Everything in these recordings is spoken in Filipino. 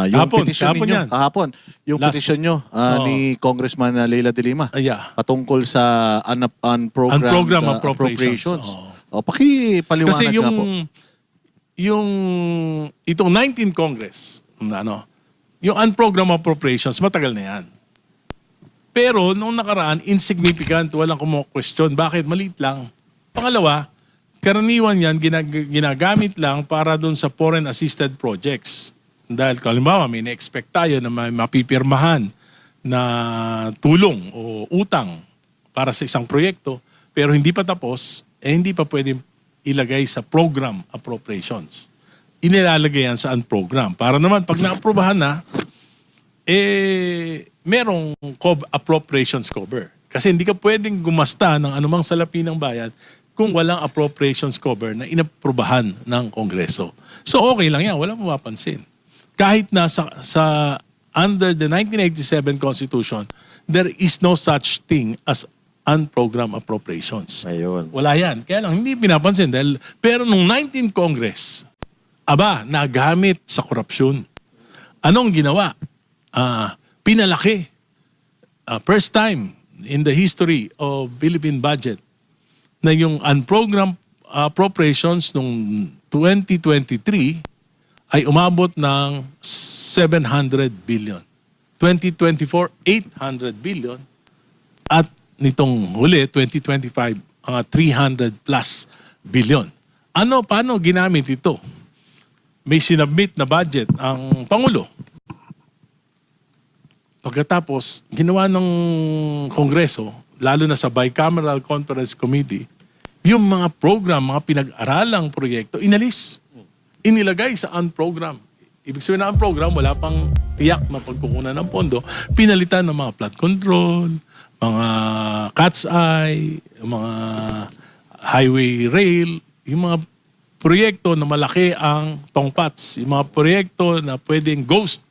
Yung Kahapon, petition kahapon ninyo, yan. kahapon, yung Last- petition nyo ni Congressman Leila de Lima Yeah. patungkol sa unprogrammed Unprogrammed appropriations. Oo. Pakipaliwanag Kasi nga po. yung itong 19th Congress, yung unprogrammed appropriations, matagal na yan. Pero nung nakaraan, insignificant, walang kumo-question. Bakit? Maliit lang. Pangalawa, karaniwan yan, ginagamit lang para dun sa foreign assisted projects. Dahil kalimbawa, may na-expect tayo na may mapipirmahan na tulong o utang para sa isang proyekto, pero hindi pa tapos, hindi pa pwedeng ilagay sa program appropriations. Inilalagay yan sa unprogram. Para naman, pag na-aprobahan na, merong appropriations cover. Kasi hindi ka pwedeng gumasta ng anumang salapi ng bayan kung walang appropriations cover na inaprobahan ng Kongreso. So okay lang yan, walang mapapansin. Kahit na sa under the 1987 Constitution, there is no such thing as unprogrammed appropriations. Ayun. Wala yan. Kaya lang, hindi pinapansin. Pero nung 19th Congress, nagamit sa korupsyon. Anong ginawa? Pinalaki. First time in the history of Philippine budget na yung unprogrammed appropriations nung 2023 ay umabot ng 700 billion. 2024, 800 billion. At nitong huli, 2025, 300 plus billion. Paano ginamit ito? May sinubmit na budget ang Pangulo. Pagkatapos, ginawa ng Kongreso, lalo na sa Bicameral Conference Committee, yung mga program, mga pinag-aralang proyekto, inalis. Inilagay sa unprogram. Ibig sabihin na unprogram, wala pang tiyak na pagkukunan ng pondo. Pinalitan ng mga flood control, mga cat's eye, mga highway rail, yung mga proyekto na malaki ang tongpats, yung mga proyekto na pwedeng ghost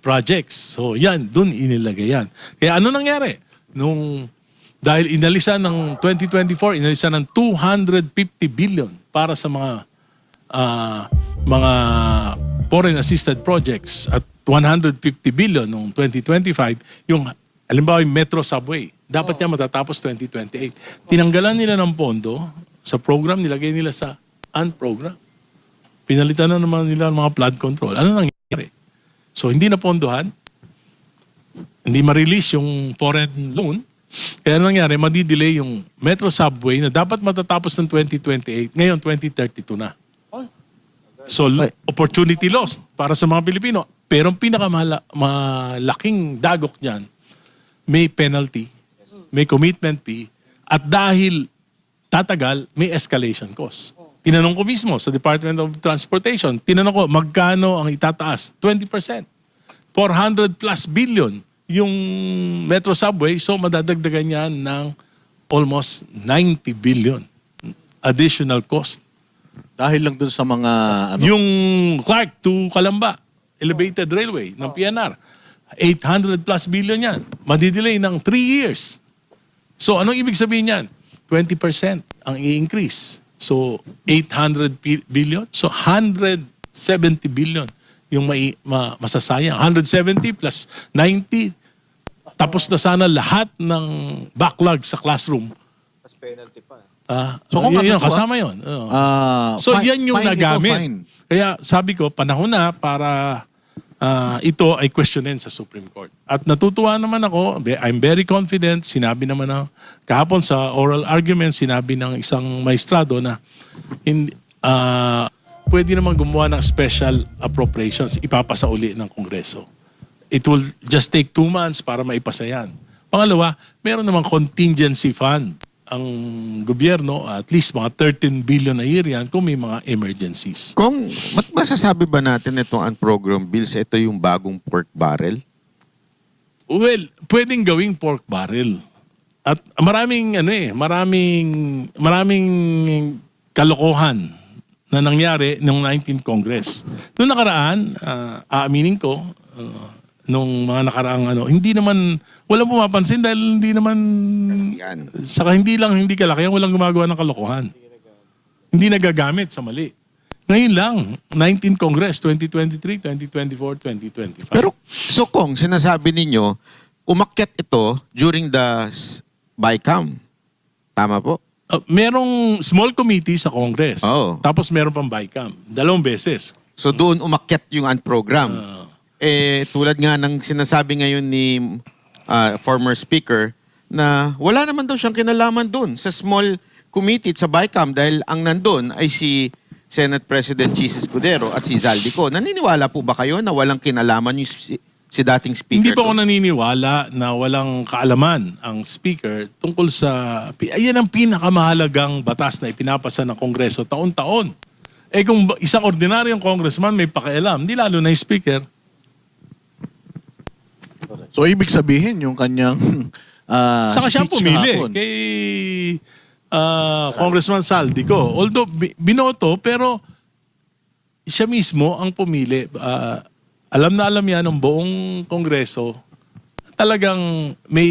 projects. So yan, dun inilagay yan. Kaya ano nangyari? Dahil inalisan ng 2024, inalisan ng 250 billion para sa mga foreign assisted projects at 150 billion noong 2025, yung halimbawa yung Metro Subway, dapat yan matatapos 2028. Tinanggalan nila ng pondo sa program, nilagay nila sa unprogram. Pinalitan na naman nila ng mga flood control. Ano nangyari? So hindi na pondohan, hindi ma-release yung foreign loan, kaya nangyari, madidelay yung Metro Subway na dapat matatapos ng 2028, ngayon 2032 na. So, opportunity lost para sa mga Pilipino. Pero ang pinakamalaking dagok niyan, may penalty, may commitment fee, at dahil tatagal, may escalation cost. Tinanong ko mismo sa Department of Transportation, tinanong ko, magkano ang itataas? 20%. 400 plus billion yung Metro Subway, so madadagdagan yan ng almost 90 billion additional cost. Dahil lang dun sa mga Yung Clark to Calamba, elevated railway ng PNR, 800 plus billion yan. Madidelay ng 3 years. So anong ibig sabihin yan? 20% ang i-increase. So 800 billion, so 170 billion yung masasayang. 170 plus 90. Tapos na sana lahat ng backlog sa classroom. Mas penalty pa. So, kung yun, matutuwa, kasama yun. So yan yung fine nagamit. ito, fine. Kaya sabi ko, panahon na para ito ay questionin sa Supreme Court. At natutuwa naman ako, I'm very confident, sinabi naman na kahapon sa oral argument, sinabi ng isang maestrado na pwede naman gumawa ng special appropriations, ipapasa uli ng Kongreso. It will just take 2 months para maipasa yan. Pangalawa, meron namang contingency fund ang gobyerno, at least mga 13 billion a year yan kung may mga emergencies. Kung, masasabi ba natin itong unprogrammed bills, ito yung bagong pork barrel? Well, pwedeng gawing pork barrel. At maraming kalokohan na nangyari noong 19th Congress. Noong nakaraan, aaminin ko, nung mga nakaraang hindi naman, walang pumapansin dahil hindi naman, saka hindi kalakihan, walang gumagawa ng kalokohan. Hindi nagagamit sa mali. Ngayon lang, 19 Congress, 2023, 2024, 2025. Pero, so Kong, sinasabi ninyo, umakyat ito during the BICAM. Tama po? Merong small committee sa Congress. Oo. Tapos meron pang BICAM. 2 beses. So doon umakyat yung program. Tulad nga ng sinasabi ngayon ni former speaker na wala naman daw siyang kinalaman doon sa small committee at sa BICAM dahil ang nandun ay si Senate President Chis Escudero at si Zaldico. Naniniwala po ba kayo na walang kinalaman yung si dating speaker? Hindi pa ako doon? naniniwala na walang kaalaman ang speaker tungkol sa... Ayan ang pinakamahalagang batas na ipinapasa ng Kongreso taon-taon. Kung isang ordinaryong congressman may pakialam, hindi lalo na yung speaker. So ibig sabihin yung kanyang Saka siya speech pumili kahapon. kay Congressman Zaldico. Although binoto, pero siya mismo ang pumili. Alam na alam yan ng buong Kongreso. Talagang may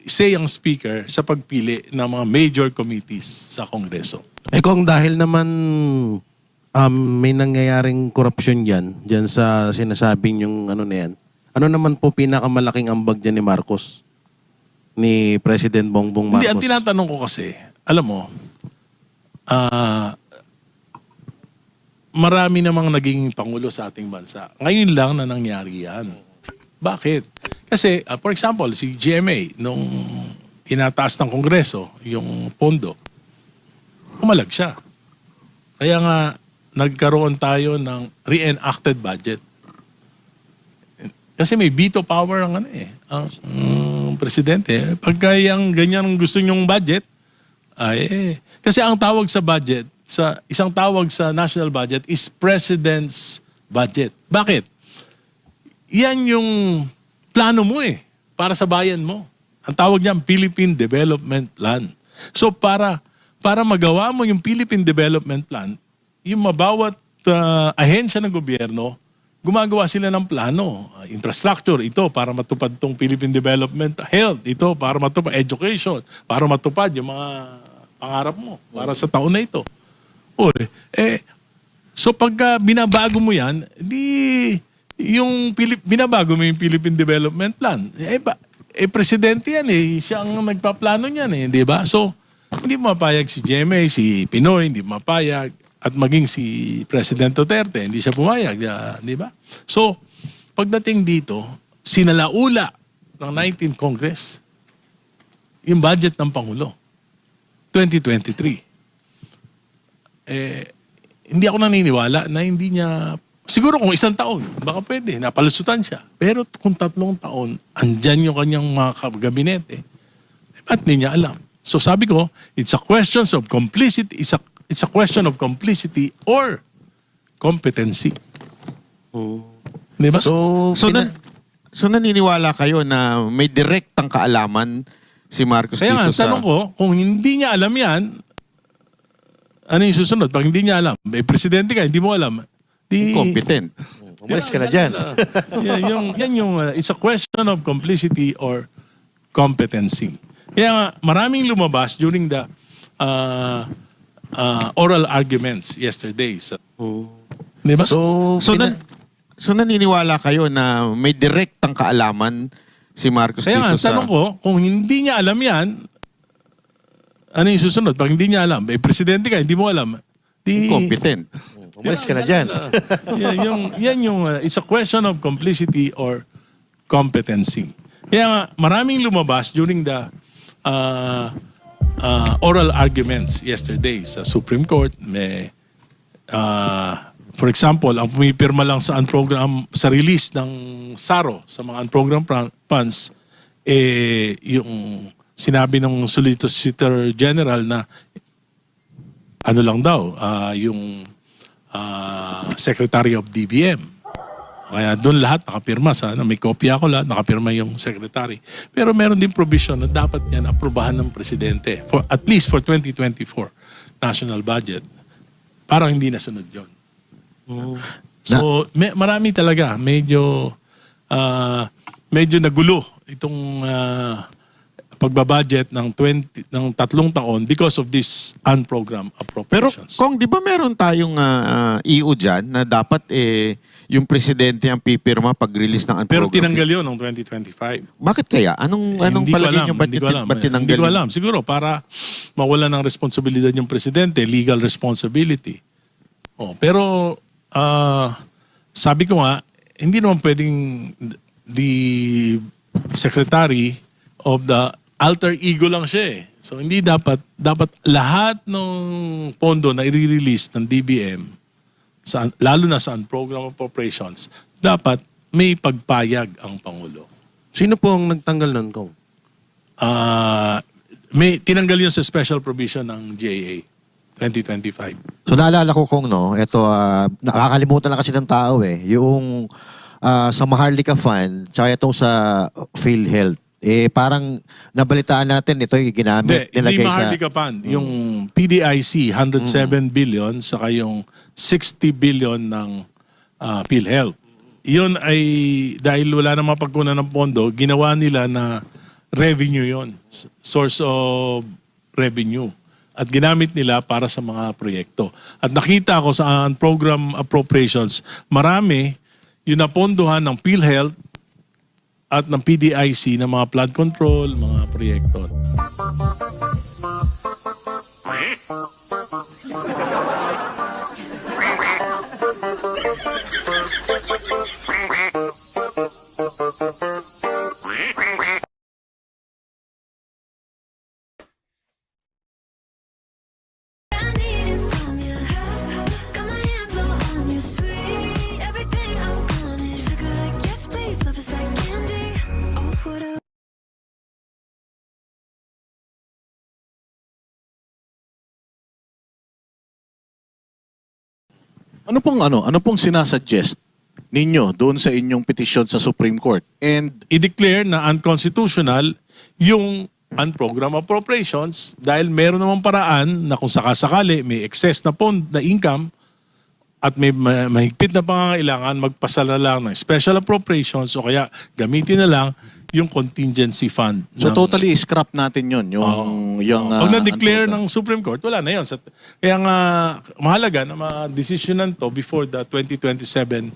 say ang speaker sa pagpili ng mga major committees sa Kongreso. Kung dahil naman may nangyayaring korupsyon dyan sa sinasabing yung ano na yan, ano naman po pinakamalaking ambag dyan ni Marcos? Ni President Bongbong Marcos? Hindi, ang tinatanong ko kasi, alam mo, marami namang naging pangulo sa ating bansa. Ngayon lang na nangyari yan. Bakit? Kasi, for example, si GMA, nung tinataas ng Kongreso, yung pondo, umalag siya. Kaya nga, nagkaroon tayo ng re-enacted budget. Kasi may veto power ang presidente. Pagka yung ganyan gusto nyong budget, kasi ang tawag sa budget, isang tawag sa national budget is President's budget. Bakit? Yan yung plano mo para sa bayan mo. Ang tawag niyan, Philippine Development Plan. So para magawa mo yung Philippine Development Plan, yung mabawat ahensya ng gobyerno, gumagawa sila ng plano. Infrastructure, ito para matupad tong Philippine Development. Health, ito para matupad. Education, para matupad yung mga pangarap mo para sa taon na ito. So pagka binabago mo yan, binabago mo yung Philippine Development Plan. Presidente yan siya ang nagpaplano niyan di ba? So, hindi mapayag si GMA, si Pinoy, hindi mapayag. At maging si President Duterte, hindi siya pumayag, di ba? So, pagdating dito, sinalaula ng 19th Congress yung budget ng Pangulo, 2023. Hindi ako naniniwala na hindi niya, siguro kung 1 taon, baka pwede, napalusutan siya. Pero kung 3 taon, andyan yung kanyang mga gabinete, at hindi niya alam. So sabi ko, it's a question of complicity, it's a question of complicity or competency. Di ba? So naniniwala kayo na may direktang kaalaman si Marcos Kaya nga, dito sa... tanong ko, kung hindi niya alam yan, ano yung susunod? Pag hindi niya alam, presidente ka, hindi mo alam. Incompetent. Umalis ka na dyan. Yan yung, it's a question of complicity or competency. Kaya nga, maraming lumabas during the oral arguments yesterday. Di ba? So naniniwala kayo na may direktang kaalaman si Marcos Kaya nga, dito sa... tanong ko, kung hindi niya alam yan, ano yung susunod? Pag hindi niya alam, presidente ka, hindi mo alam. Incompetent. Umalis ka na dyan. Yan yung, it's a question of complicity or competency. Kaya nga, maraming lumabas during the oral arguments yesterday sa Supreme Court. May, for example, ang pumipirma lang sa unprogram, sa release ng SARO, sa mga unprogram funds, yung sinabi ng Solicitor General na ano lang daw, yung Secretary of DBM. Kaya doon lahat nakapirma. May kopya ako lahat, nakapirma yung Secretary. Pero meron din provision na dapat yan aprobahan ng Presidente, for, at least for 2024 national budget. Parang hindi nasunod yun. So, marami talaga. Medyo nagulo itong pagbabudget ng 3 taon because of this unprogrammed Pero appropriations. kung di ba meron tayong EU dyan na dapat yung presidente ang pipirma pag-release ng Pero unprogrammed? tinanggal yun noong 2025. Bakit kaya? Anong Hindi ko palagay alam, nyo? Ba't hindi ko alam. ba't tinanggal? Hindi ko alam. Siguro para mawala ng responsibilidad yung presidente, legal responsibility. Pero sabi ko nga, hindi naman pwedeng the secretary of the alter ego lang siya eh. So hindi dapat lahat ng pondo na i-release ng DBM, lalo na sa unprogrammed appropriations, dapat may pagpayag ang Pangulo. Sino po ang nagtanggal nun, Kong? May tinanggal yun sa special provision ng GAA 2025. So naalala ko kung ito nakakalimutan na kasi ng tao yung sa Maharlika Fund tsaka itong sa PhilHealth. Parang nabalitaan natin ito yung ginamit Hindi nilagay sa Maharlika Fund. Yung PDIC 107 billion saka yung 60 billion ng PhilHealth. Yun ay dahil wala na mapagkunan ng pondo, ginawa nila na revenue yon, source of revenue. At ginamit nila para sa mga proyekto. At nakita ko sa program appropriations, marami yung napondohan ng PhilHealth at ng PDIC ng mga flood control, mga proyekto. Ano pong sinasuggest ninyo doon sa inyong petisyon sa Supreme Court? And I-declare na unconstitutional yung unprogrammed appropriations dahil meron namang paraan na kung sakasakali may excess na na income at may mahigpit na pangangailangan, magpasala lang ng special appropriations o kaya gamitin na lang yung contingency fund. so totally scrap natin yun, yung Pag na-declare unprogrammed. ng Supreme Court, wala na yun. Kaya nga mahalaga na ma-decisionan to before the 2027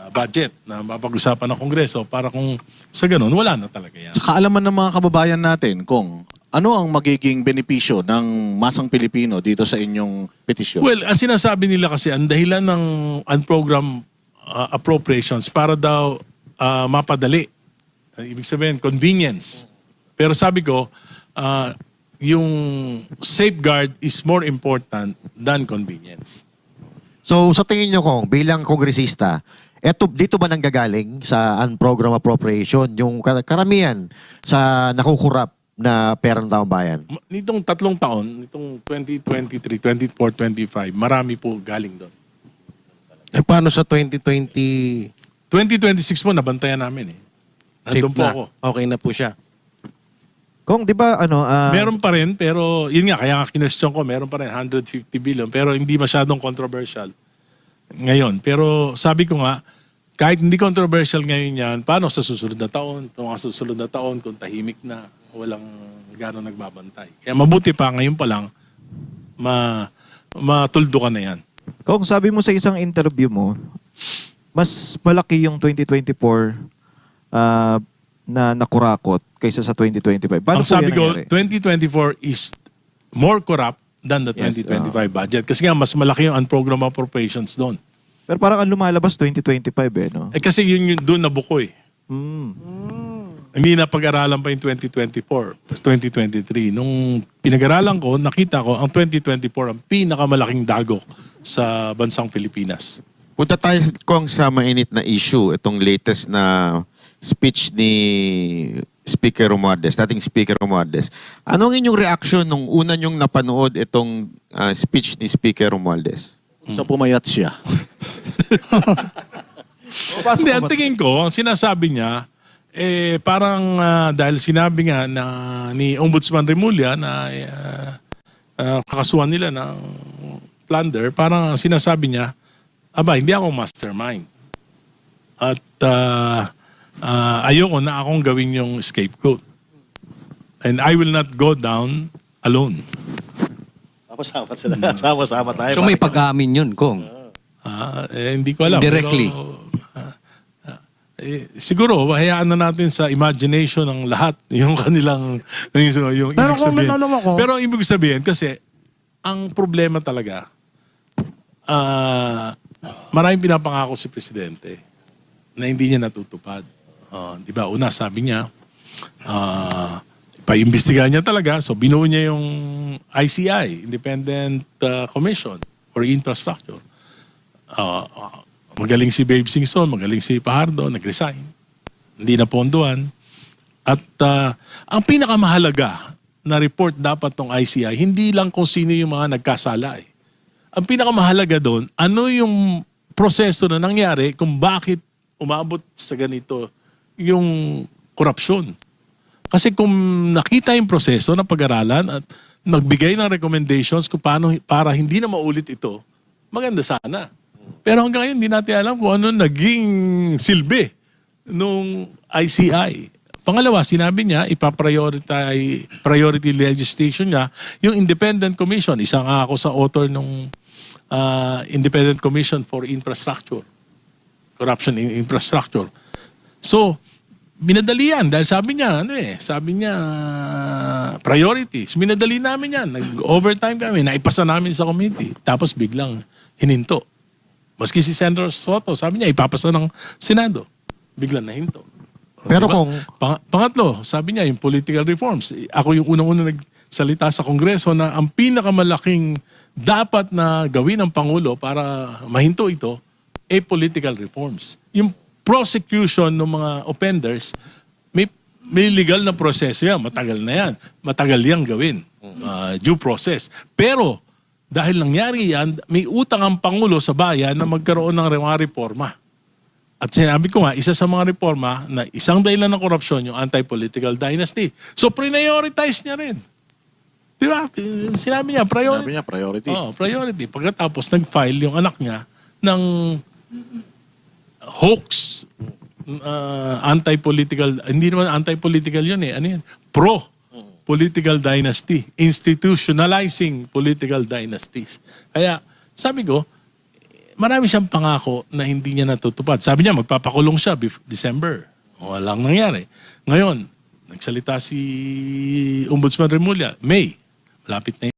budget na mapag-usapan ng Kongreso para kung sa ganun, wala na talaga yan. Sa kaalaman ng mga kababayan natin, kung ano ang magiging benepisyo ng masang Pilipino dito sa inyong petisyon? Well, ang sinasabi nila kasi, ang dahilan ng unprogrammed appropriations para daw mapadali. Ibig sabihin, convenience. Pero sabi ko, yung safeguard is more important than convenience. So sa tingin nyo kung bilang kongresista, dito ba nanggagaling sa unprogrammed appropriation yung karamihan sa nakukurap na pera ng taong bayan? Nitong 3 taon, nitong 2023, 24, 25, marami po galing doon. Paano sa 2020? 2026 po, nabantayan namin eh. Nandun po ako. Okay na po siya. Kung di ba Meron pa rin, pero yun nga, kaya nga kinestyon ko, meron pa rin 150 billion, pero hindi masyadong controversial ngayon. Pero sabi ko nga, kahit hindi controversial ngayon yan, paano sa susunod na taon? Mga susunod na taon, kung tahimik na, walang gano'ng nagbabantay. Kaya mabuti pa, ngayon pa lang, matuldo ka na yan. kung sabi mo sa isang interview mo, mas malaki yung 2024 na nakurakot kaysa sa 2025. Paano Ang sabi ko, nangyari? 2024 is more corrupt than the Yes, 2025 budget. Kasi nga, mas malaki yung unprogrammed appropriations doon. Pero parang ang lumalabas 2025 no? Kasi yun doon nabuko eh. Mm. Hindi na pag-aralan pa yung 2024, 2023. Nung pinag-aralan ko, nakita ko ang 2024 ang pinakamalaking dagok sa bansang Pilipinas. Punta tayo kung sa mainit na issue, itong latest na speech ni Speaker Romualdez, dating Speaker Romualdez. Anong inyong reaction nung una nyong napanood itong speech ni Speaker Romualdez? Sa pumayat siya. Hindi, ang tingin ko, ang sinasabi niya, parang dahil sinabi nga na ni Ombudsman Remulla na kakasuhan nila ng plunder, parang ang sinasabi niya, aba, hindi ako mastermind. At ayoko na akong gawin yung scapegoat. And I will not go down alone. Sama-sama sila. Sama-sama tayo. So may pag-aamin yun, Kong. Hindi ko alam. Directly. Siguro, hayaan na natin sa imagination ng lahat yung kanilang yung Pero ibig kung may sabihin. tanong ako- Pero ang ibig sabihin, kasi ang problema talaga, maraming pinapangako si Presidente na hindi niya natutupad. Di ba? Una, sabi niya, paimbestigahan niya talaga. So, binuo niya yung ICI, Independent Commission for Infrastructure. Magaling si Babe Singson, magaling si Pajardo, nag-resign. Hindi na ponduan. At ang pinakamahalaga na report dapat ng ICI, hindi lang kung sino yung mga nagkasala. Ang pinakamahalaga doon, ano yung proseso na nangyari kung bakit umabot sa ganito yung korupsyon. Kasi kung nakita yung proseso na pag-aralan at nagbigay ng recommendations kung paano para hindi na maulit ito, maganda sana. Pero hanggang ngayon, hindi natin alam kung ano naging silbi nung ICI. Pangalawa, sinabi niya, priority legislation niya, yung Independent Commission. Isa nga ako sa author ng Independent Commission for Infrastructure. Corruption in Infrastructure. So, minadali yan dahil sabi niya, priorities. Minadali namin yan. Nag-overtime kami, naipasa namin sa committee. Tapos biglang hininto. Maski si Senator Soto, sabi niya, ipapasa ng Senado. Biglang nahinto. Pero Diba? kung Pangatlo, sabi niya, yung political reforms. Ako yung unang-unang nagsalita sa Kongreso na ang pinakamalaking dapat na gawin ng Pangulo para mahinto ito, political reforms. Yung prosecution ng mga offenders, may legal na proseso yan. Matagal na yan. Matagal yang gawin. Due process. Pero, dahil nangyari yan, may utang ang Pangulo sa bayan na magkaroon ng mga reforma. At sinabi ko nga, isa sa mga reforma na isang dahilan ng korupsyon, yung anti-political dynasty. So, prioritize niya rin. Di ba? Sinabi niya, priority. Sabi niya, priority. Priority. Pagkatapos, nag-file yung anak niya ng hoax, anti-political, hindi naman anti-political yun ano yun? Pro-political dynasty. Institutionalizing political dynasties. Kaya, sabi ko, marami siyang pangako na hindi niya natutupad. Sabi niya, magpapakulong siya December. Walang nangyari. Ngayon, nagsalita si Ombudsman Remulla, May. Malapit na